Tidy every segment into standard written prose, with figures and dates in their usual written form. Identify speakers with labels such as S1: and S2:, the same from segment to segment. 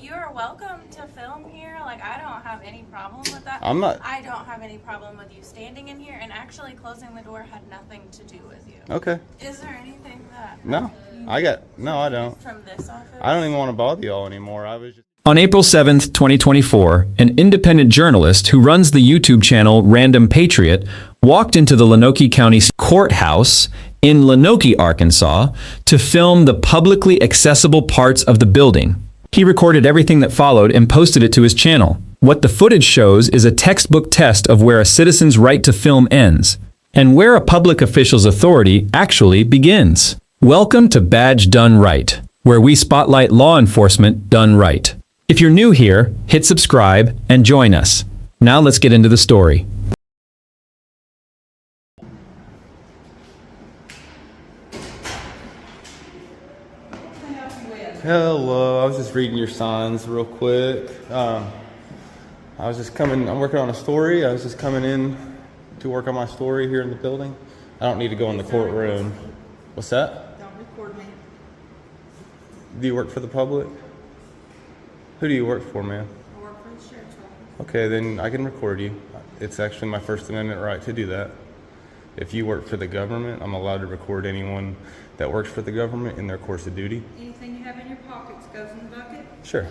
S1: You are welcome to film here. Like, I don't have any problem with that.
S2: I
S1: don't have any problem with you standing in here, and actually closing the door had nothing to do with you.
S2: Okay.
S1: Is there anything that...
S2: No. I don't.
S1: From this office?
S2: I don't even want to bother y'all anymore. I was just...
S3: On April 7th, 2024, an independent journalist who runs the YouTube channel Random Patriot walked into the Lonoke County Courthouse in Lonoke, Arkansas, to film the publicly accessible parts of the building. He recorded everything that followed and posted it to his channel. What the footage shows is a textbook test of where a citizen's right to film ends, and where a public official's authority actually begins. Welcome to Badge Done Right, where we spotlight law enforcement done right. If you're new here, hit subscribe and join us. Now let's get into the story.
S2: Hello, I was just reading your signs real quick. I'm working on a story. I was just coming in to work on my story here in the building. I don't need to go in the courtroom. What's that?
S4: Don't record me.
S2: Do you work for the public? Who do you work for, man?
S4: I work for the sheriff's office.
S2: Okay, then I can record you. It's actually my First Amendment right to do that. If you work for the government, I'm allowed to record anyone that works for the government in their course of duty.
S4: Anything you have in your pockets goes in the bucket?
S2: Sure.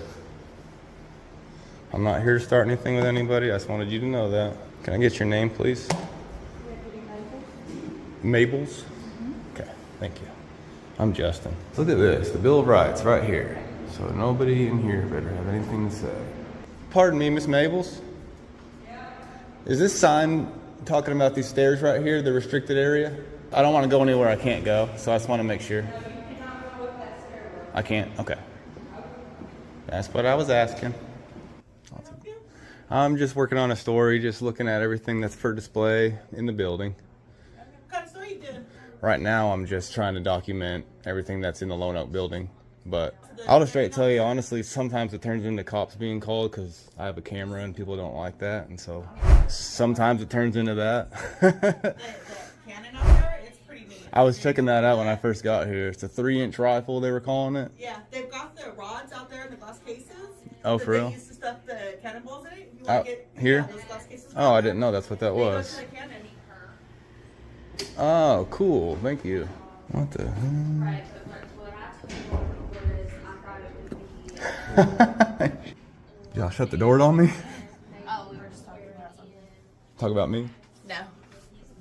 S2: I'm not here to start anything with anybody. I just wanted you to know that. Can I get your name, please?
S4: Deputy Mabel.
S2: Mabel's? Okay, thank you. I'm Justin. Look at this, the Bill of Rights right here. So nobody in here better have anything to say. Pardon me, Miss Mabel's? Yeah. Is this sign talking about these stairs right here, the restricted area? I don't want to go anywhere I can't go, so I just want to make sure.
S4: No, you cannot go up that stairwell.
S2: I can't? Okay. That's what I was asking. I'm just working on a story, just looking at everything that's for display in the building.
S4: What kind of story you doing?
S2: Right now, I'm just trying to document everything that's in the Lone Oak building. But I'll just straight tell you, honestly, sometimes it turns into cops being called because I have a camera and people don't like that. And so sometimes it turns into that.
S4: The cannon out there, it's pretty neat.
S2: I was checking that out when I first got here. It's a 3-inch rifle, they were calling it.
S4: Yeah, they've got the rods out there in the glass cases.
S2: Oh, for real?
S4: They used to stuff the cannonballs in it. You
S2: Out here?
S4: Yeah, those glass cases
S2: Oh, I didn't know that's what that
S4: They go
S2: was.
S4: to the cannon.
S2: Oh, cool. Thank you. What the hell?
S5: Right, but what I told you was I thought it would be.
S2: Y'all shut the door on me?
S1: Oh, we were just talking about something.
S2: Talk about me?
S1: No.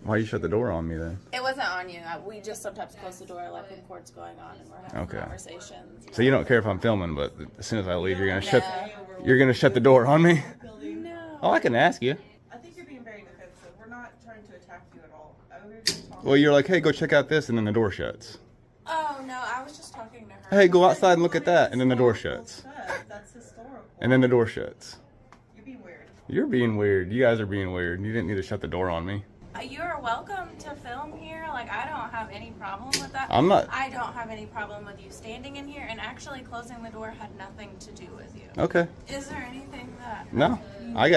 S2: Why you shut the door on me then?
S1: It wasn't on you. We just sometimes close the door like when court's going on and we're having
S2: Okay.
S1: conversations.
S2: So you don't care if I'm filming, but as soon as I leave, you're gonna shut the door on me?
S1: No.
S2: Oh, I can ask you.
S4: I think you're being very defensive. We're not trying to attack you at all. We were just talking.
S2: Well, you're like, hey, go check out this, and then the door shuts.
S1: Oh, no, I was just talking to her.
S2: Hey, go outside and look at that, and then the door shuts.
S4: That's historical.
S2: And then the door shuts.
S4: You're being weird.
S2: You're being weird. You guys are being weird. You didn't need to shut the door on me.
S1: You are welcome to film here. Like, I don't have any problem with that.
S2: I
S1: don't have any problem with you standing in here, and actually closing the door had nothing to do with you.
S2: Okay.
S1: Is there anything that...
S2: No, I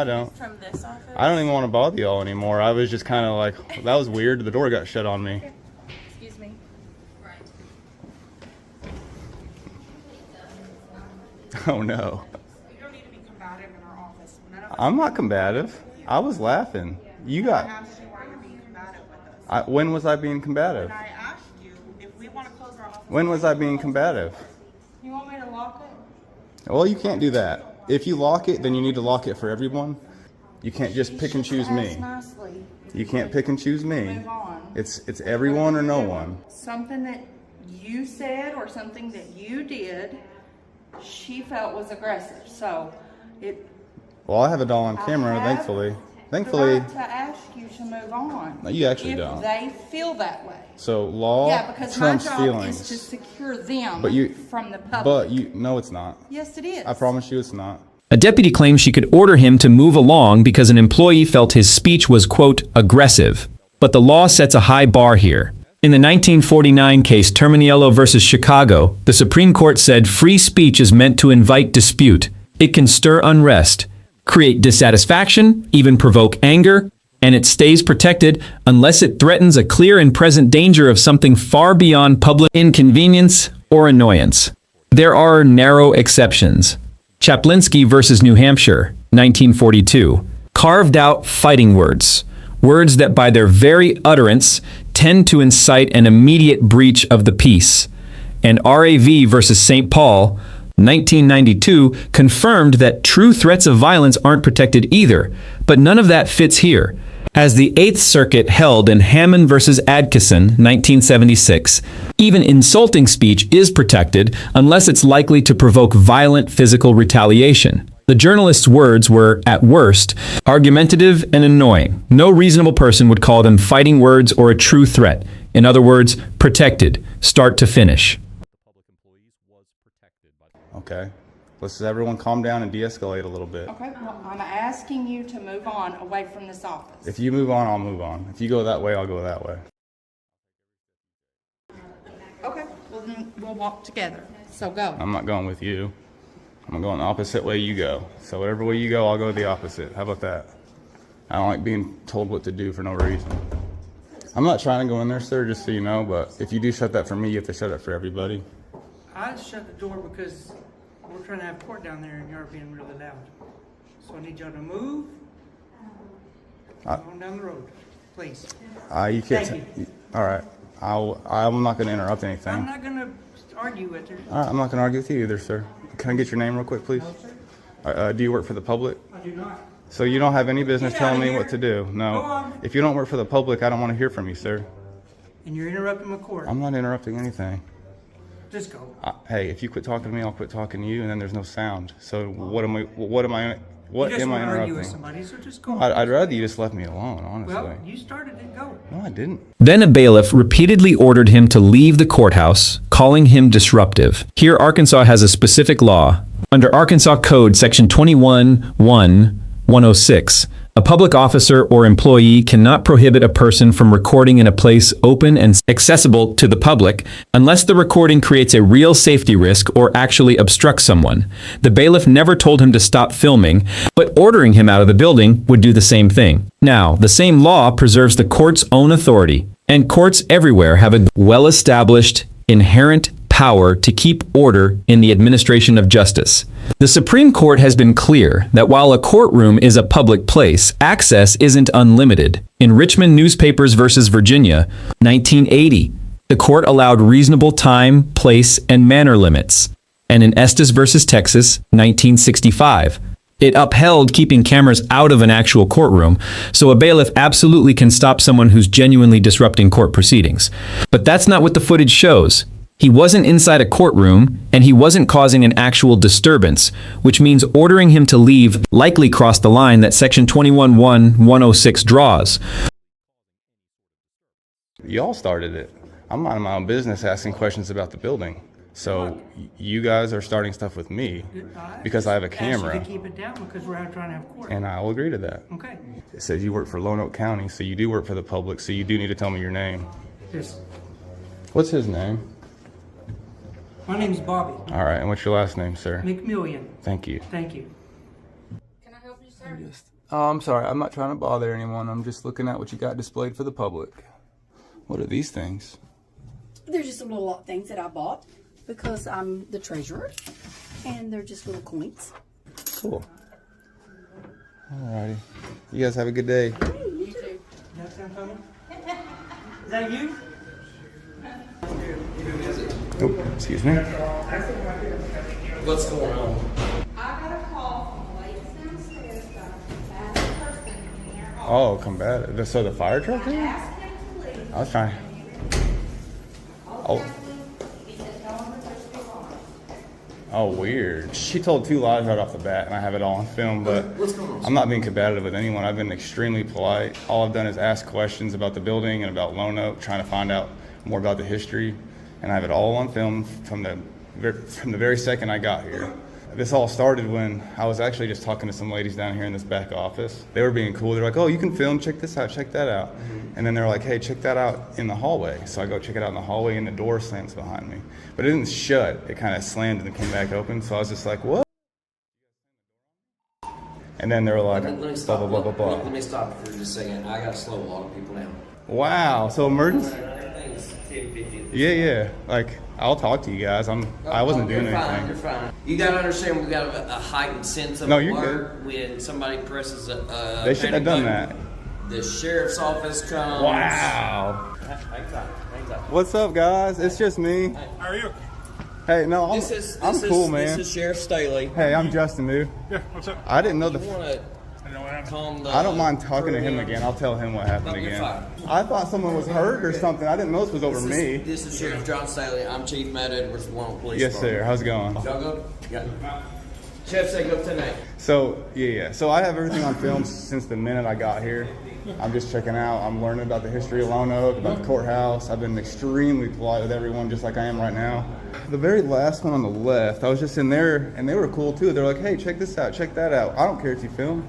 S2: don't.
S1: From this office?
S2: I don't even want to bother y'all anymore. I was just kind of like, that was weird. The door got shut on me.
S1: Excuse me.
S2: Oh no.
S4: You don't need to be combative in our office. None of us
S2: I'm not combative. I was laughing. You got.
S4: asked you why you're being combative with us.
S2: When was I being combative?
S4: And I asked you if we want to close our office.
S2: When was I being combative?
S4: You want me to lock it?
S2: Well, you can't do that. If you lock it, then you need to lock it for everyone. You can't just pick and choose me.
S4: Ask nicely.
S2: You can't pick and choose me.
S4: Move on.
S2: It's everyone or no one.
S4: Something that you said or something that you did, she felt was aggressive. So it.
S2: Well, I have it all on camera,
S4: I have
S2: thankfully.
S4: the right to ask you to move on.
S2: No, you actually
S4: if
S2: don't.
S4: They feel that way.
S2: So law
S4: Yeah, because
S2: trumps
S4: my job
S2: feelings.
S4: is to secure them from the public.
S2: But no, it's not.
S4: Yes, it is.
S2: I promise you, it's not.
S3: A deputy claims she could order him to move along because an employee felt his speech was, quote, aggressive. But the law sets a high bar here. In the 1949 case Terminiello versus Chicago, the Supreme Court said free speech is meant to invite dispute. It can stir unrest, create dissatisfaction, even provoke anger, and it stays protected unless it threatens a clear and present danger of something far beyond public inconvenience or annoyance. There are narrow exceptions. Chaplinsky versus New Hampshire, 1942, carved out fighting words, words that by their very utterance tend to incite an immediate breach of the peace. And RAV versus St. Paul, 1992, confirmed that true threats of violence aren't protected either, but none of that fits here. As the Eighth Circuit held in Hammond versus Adkisson, 1976, even insulting speech is protected unless it's likely to provoke violent physical retaliation. The journalist's words were, at worst, argumentative and annoying. No reasonable person would call them fighting words or a true threat. In other words, protected, start to finish.
S2: Okay. Let's everyone calm down and de-escalate a little bit.
S4: Okay, well, I'm asking you to move on away from this office.
S2: If you move on, I'll move on. If you go that way, I'll go that way.
S4: Okay, well then we'll walk together. So go.
S2: I'm not going with you. I'm going the opposite way you go. So whatever way you go, I'll go the opposite. How about that? I don't like being told what to do for no reason. I'm not trying to go in there, sir, just so you know, but if you do shut that for me, you have to shut it for everybody.
S6: I shut the door because we're trying to have court down there and you're being really loud. So I need y'all to move on down the road, please.
S2: You can't.
S6: Thank you.
S2: All right. I'm not going to interrupt anything.
S6: I'm not going to argue with her.
S2: All right, I'm not going to argue with you either, sir. Can I get your name real quick, please?
S6: No, sir.
S2: Do you work for the public?
S6: I do not.
S2: So you don't have any business
S6: Get outta
S2: telling me
S6: here.
S2: what to do?
S6: Go
S2: No.
S6: on.
S2: If you don't work for the public, I don't want to hear from you, sir.
S6: And you're interrupting my court.
S2: I'm not interrupting anything.
S6: Just go.
S2: Hey, if you quit talking to me, I'll quit talking to you, and then there's no sound. So what am I
S6: You just want to argue with
S2: interrupting?
S6: somebody, so just go.
S2: I'd rather you just left me alone, honestly.
S6: Well, you started it. Go.
S2: No, I didn't.
S3: Then a bailiff repeatedly ordered him to leave the courthouse, calling him disruptive. Here, Arkansas has a specific law. Under Arkansas Code Section 21-1-106, a public officer or employee cannot prohibit a person from recording in a place open and accessible to the public unless the recording creates a real safety risk or actually obstructs someone. The bailiff never told him to stop filming, but ordering him out of the building would do the same thing. Now, the same law preserves the court's own authority, and courts everywhere have a well-established, inherent power to keep order in the administration of justice. The Supreme Court has been clear that while a courtroom is a public place, access isn't unlimited. In Richmond Newspapers versus Virginia, 1980, the court allowed reasonable time, place, and manner limits. And in Estes versus Texas, 1965, it upheld keeping cameras out of an actual courtroom, so a bailiff absolutely can stop someone who's genuinely disrupting court proceedings. But that's not what the footage shows. He wasn't inside a courtroom, and he wasn't causing an actual disturbance, which means ordering him to leave likely crossed the line that Section 21-1-106 draws.
S2: Y'all started it. I'm minding my own business asking questions about the building. So you guys are starting stuff with me because I have a camera.
S6: Ask you to keep it down because we're out trying to have court.
S2: And I will agree to that.
S6: Okay.
S2: It says you work for Lonoke County, so you do work for the public, so you do need to tell me your name.
S6: Just,
S2: What's his name?
S6: my name's Bobby
S2: All right, and what's your last name, sir?
S6: McMillian.
S2: Thank you.
S6: Thank you.
S5: Can I help you, sir?
S2: Oh, I'm sorry. I'm not trying to bother anyone. I'm just looking at what you got displayed for the public. What are these things?
S7: They're just some little things that I bought because I'm the treasurer, and they're just little coins.
S2: Cool. Alrighty. You guys have a good day.
S6: You too. That sound funny? Is that you?
S2: Oh, excuse me.
S8: What's going on?
S5: I got a call from the ladies downstairs about a bad person in their office.
S2: Oh, combative. So the fire truck here?
S5: Asked him to leave.
S2: I was trying. Oh.
S5: He said, no one was supposed to be on.
S2: Oh, weird. She told two lies right off the bat, and I have it all on film, but I'm not being combative with anyone. I've been extremely polite. All I've done is ask questions about the building and about Lonoke, trying to find out more about the history, and I have it all on film from the very second I got here. This all started when I was actually just talking to some ladies down here in this back office. They were being cool. They're like, oh, you can film, check this out, check that out. And then they're like, hey, check that out in the hallway. So I go check it out in the hallway, and the door slams behind me. But it didn't shut. It kind of slammed and then came back open. So I was just like, what? And then they were like,
S8: Let me
S2: blah,
S8: stop.
S2: blah, blah, blah, blah.
S8: Let me stop for just a second. I gotta slow a lot of people down.
S2: Wow. So emergency?
S8: Everything's 10, 50,
S2: Yeah. Like, I'll talk to you guys. I wasn't doing
S8: You're fine,
S2: anything.
S8: you're fine. You gotta understand, we've got a heightened sense of
S2: No, you're
S8: alert when somebody presses a
S2: They shouldn't have done
S8: panic
S2: that.
S8: button. The sheriff's office comes.
S2: Wow.
S8: Hang tight.
S2: What's up, guys? It's just me.
S9: How are you?
S2: Hey, no, I'm cool, man.
S8: This is Sheriff Staley.
S2: Hey, I'm Justin, dude.
S9: Yeah, what's up?
S2: I didn't know
S8: You
S2: the.
S8: wanna
S9: I know what happened.
S8: calm the
S2: I don't mind talking to
S8: crew
S2: him
S8: down?
S2: again. I'll tell him what happened
S8: No, you're
S2: again.
S8: fine.
S2: I thought someone was hurt or something. I didn't know this was over me.
S8: This is Sheriff John Staley. I'm Chief Matt Edwards, the Lone Police
S2: Yes, sir.
S8: Department.
S2: How's it going?
S8: Y'all go? Yeah. Chef say go tonight.
S2: So, yeah. So I have everything on film since the minute I got here. I'm just checking out. I'm learning about the history of Lone Oak, about the courthouse. I've been extremely polite with everyone, just like I am right now. The very last one on the left, I was just in there, and they were cool too. They're like, hey, check this out, check that out. I don't care if you film.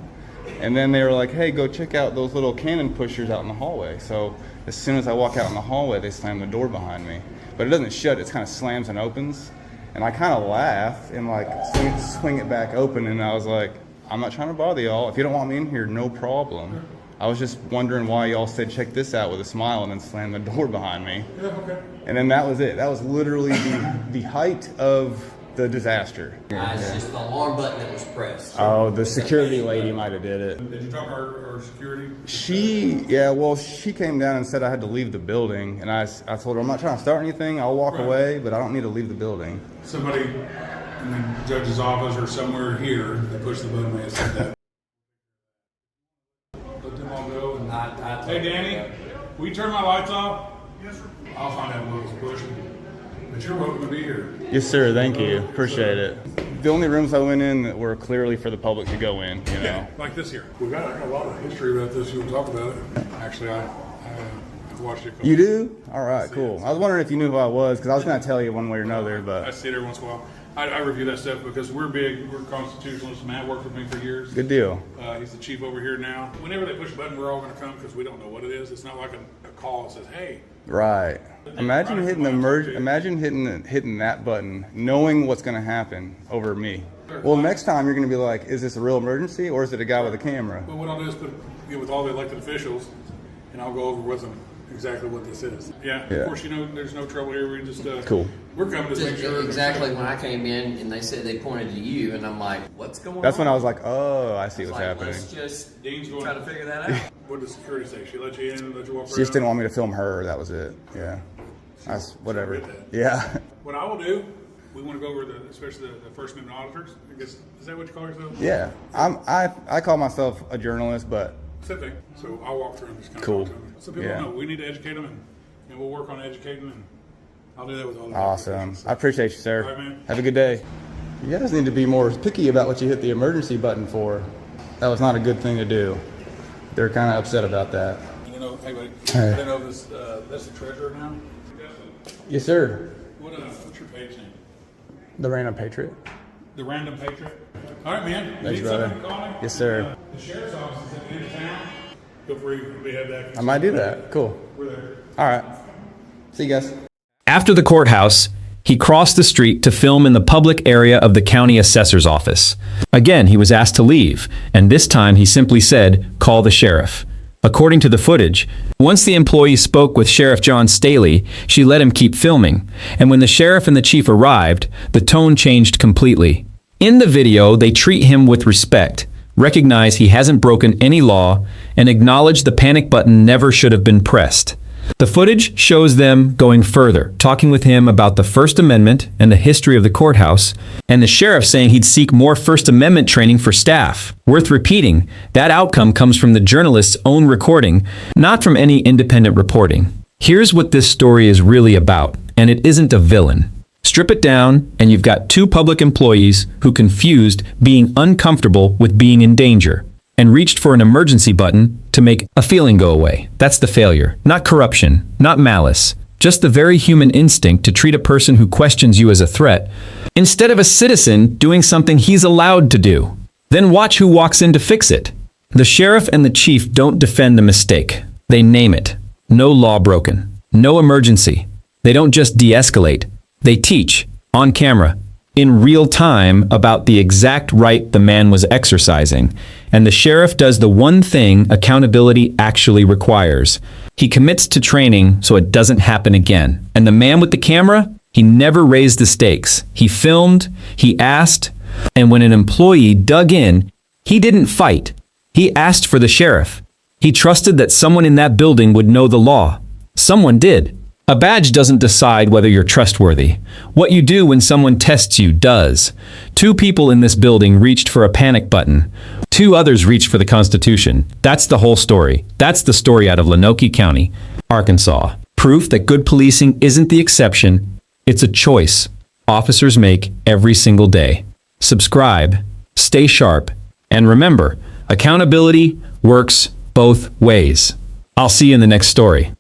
S2: And then they were like, hey, go check out those little cannon pushers out in the hallway. So as soon as I walk out in the hallway, they slam the door behind me. But it doesn't shut, it kind of slams and opens. And I kind of laugh and like swing it back open. And I was like, I'm not trying to bother y'all. If you don't want me in here, no problem. I was just wondering why y'all said, check this out with a smile and then slammed the door behind me.
S9: Yeah, okay.
S2: And then that was it. That was literally the height of the disaster.
S8: It's just the alarm button that was pressed.
S2: Oh, the security lady might have did it.
S9: Did you talk to our security?
S2: She came down and said I had to leave the building. And I told her, I'm not trying to start anything. I'll walk
S9: Right.
S2: away, but I don't need to leave the building.
S9: Somebody in the judge's office or somewhere here that pushed the button may have said that. Let them all go. And, hey, Danny, will you turn my lights off? Yes, sir. I'll find out what was pushing. But you're welcome to be here.
S2: Yes, sir. Thank you. Appreciate it. The only rooms I went in that were clearly for the public to go in, you know.
S9: Yeah, like this here. I got a lot of history about this. You want to talk about it? Actually, I watched it.
S2: You do? All right, cool. I was wondering if you knew who I was, because I was going to tell you one way or another,
S9: I
S2: but
S9: see it every once in a while. I review that stuff because we're constitutionalists. Matt worked with me for years.
S2: good deal.
S9: He's the chief over here now. Whenever they push a button, we're all going to come because we don't know what it is. It's not like a call that says, "Hey."
S2: Right. Imagine hitting hitting that button, knowing what's going to happen over me. Well, next time you're going to be like, is this a real emergency or is it a guy with a camera?
S9: But what I'll do is get with all the elected officials, and I'll go over with them exactly what this is. Yeah. Of course, there's no trouble here. We just
S2: Cool.
S9: We're coming to make sure
S8: Exactly when I came in and they said they pointed to you, and I'm like, what's going on?
S2: That's when I was like, oh, I see what's happening.
S8: Let's just
S9: Dean's going
S8: try to figure that out.
S9: What does security say? She let you in, let you walk
S2: She just didn't want me to film her. That was it. Yeah. That's whatever. Yeah.
S9: What I will do, we want to go over especially the First Amendment auditors. I guess is that what you call yourself?
S2: Yeah. I call myself a journalist, but
S9: Same thing. So I'll walk through and just kind of
S2: Cool.
S9: talk to them. So people
S2: Yeah.
S9: know we need to educate them, and we'll work on educating them. And I'll do that with all the
S2: awesome. I appreciate you, sir.
S9: All right, man.
S2: Have a good day. You guys need to be more picky about what you hit the emergency button for. That was not a good thing to do. They're kind of upset about that.
S9: I don't know, hey buddy.
S2: Hey.
S9: I don't know if that's the treasurer now.
S2: Yes, sir.
S9: What's your page name?
S2: The Random Patriot.
S9: The Random Patriot. All right, man.
S2: Thanks,
S9: Need
S2: brother.
S9: something to call me?
S2: Yes, sir.
S9: The sheriff's office is at the end of town. Feel free to head back.
S2: I might do that. Cool.
S9: We're there.
S2: All right. See you guys.
S3: After the courthouse, he crossed the street to film in the public area of the county assessor's office. Again, he was asked to leave, and this time he simply said, "Call the sheriff." According to the footage, once the employee spoke with Sheriff John Staley, she let him keep filming, and when the sheriff and the chief arrived, the tone changed completely. In the video, they treat him with respect, recognize he hasn't broken any law, and acknowledge the panic button never should have been pressed. The footage shows them going further, talking with him about the First Amendment and the history of the courthouse, and the sheriff saying he'd seek more First Amendment training for staff. Worth repeating, that outcome comes from the journalist's own recording, not from any independent reporting. Here's what this story is really about, and it isn't a villain. Strip it down, and you've got two public employees who confused being uncomfortable with being in danger, and reached for an emergency button to make a feeling go away. That's the failure. Not corruption, not malice, just the very human instinct to treat a person who questions you as a threat, instead of a citizen doing something he's allowed to do. Then watch who walks in to fix it. The sheriff and the chief don't defend the mistake. They name it. No law broken. No emergency. They don't just de-escalate. They teach, on camera, in real time about the exact right the man was exercising, and the sheriff does the one thing accountability actually requires. He commits to training so it doesn't happen again. And the man with the camera, he never raised the stakes. He filmed, he asked, and when an employee dug in, he didn't fight. He asked for the sheriff. He trusted that someone in that building would know the law. Someone did. A badge doesn't decide whether you're trustworthy. What you do when someone tests you does. 2 people in this building reached for a panic button. 2 others reached for the Constitution. That's the whole story. That's the story out of Lonoke County, Arkansas. Proof that good policing isn't the exception. It's a choice officers make every single day. Subscribe, stay sharp, and remember, accountability works both ways. I'll see you in the next story.